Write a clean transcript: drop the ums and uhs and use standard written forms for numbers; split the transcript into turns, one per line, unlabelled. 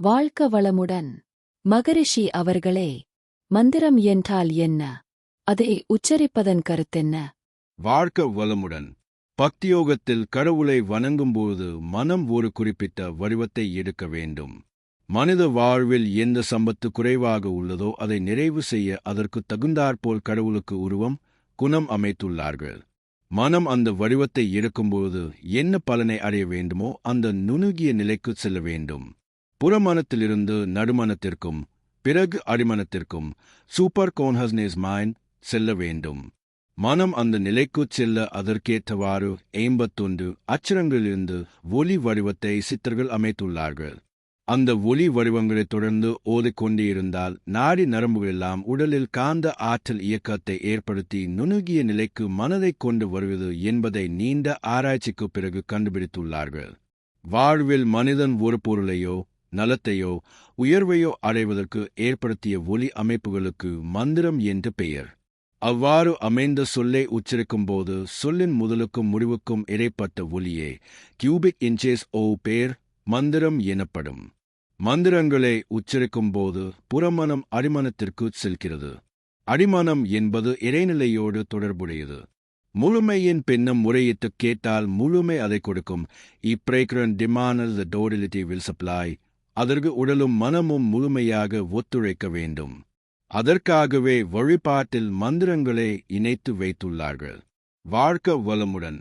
வாழ்க்க வளமுடன். மகரிஷி அவர்களே, மந்திரம் என்றால் என்ன? அதை உச்சரிப்பதன் கருத்தென்ன?
வாழ்க்க வளமுடன். பக்தியோகத்தில் கடவுளை வணங்கும்போது மனம் ஒரு குறிப்பிட்ட வடிவத்தை எடுக்க வேண்டும். மனித வாழ்வில் எந்த சம்பத்து குறைவாக உள்ளதோ அதை நிறைவு செய்ய அதற்கு தகுந்தாற்போல் கடவுளுக்கு உருவம், குணம் அமைத்துள்ளார்கள். மனம் அந்த வடிவத்தை எடுக்கும்போது என்ன பலனை அடைய வேண்டுமோ அந்த நுணுகிய நிலைக்கு செல்ல வேண்டும். புறமனத்திலிருந்து நடுமனத்திற்கும் பிறகு அடிமனத்திற்கும் சூப்பர் கான்ஷியஸ்னஸ் மைண்ட் செல்ல வேண்டும். மனம் அந்த நிலைக்குச் செல்ல அதற்கேற்றவாறு 51 அச்சரங்களிலிருந்து ஒலி வடிவத்தை சித்தர்கள் அமைத்துள்ளார்கள். அந்த ஒலி வடிவங்களை தொடர்ந்து ஓதிக்கொண்டே இருந்தால் நாடி நரம்புகளெல்லாம் உடலில் காந்த ஆற்றல் இயக்கத்தை ஏற்படுத்தி நுணுகிய நிலைக்கு மனதை கொண்டு வருவது என்பதை நீண்ட ஆராய்ச்சிக்கு பிறகு கண்டுபிடித்துள்ளார்கள். வாழ்வில் மனிதன் ஒரு பொருளையோ நலத்தையோ உயர்வையோ அடைவதற்கு ஏற்படுத்திய ஒலி அமைப்புகளுக்கு மந்திரம் என்று பெயர். அவ்வாறு அமைந்த சொல்லை உச்சரிக்கும்போது சொல்லின் முதலுக்கும் முடிவுக்கும் இடைப்பட்ட ஒலியே கியூபிக் இன்ச்சஸ் பேர் மந்திரம் எனப்படும். மந்திரங்களை உச்சரிக்கும்போது புறமனம் அடிமனத்திற்கு செல்கிறது. அடிமனம் என்பது இறைநிலையோடு தொடர்புடையது. முழுமையின் பின்னம் முறையிட்டு கேட்டால் முழுமை அதை கொடுக்கும். இப்பிரேக்கரன் டிமானல் த டோடலிட்டி வில் சப்ளை. அதற்கு உடலும் மனமும் முழுமையாக ஒத்துழைக்க வேண்டும். அதற்காகவே வழிபாட்டில் மந்திரங்களை இணைத்து வைத்துள்ளார்கள். வாழ்க்க வளமுடன்.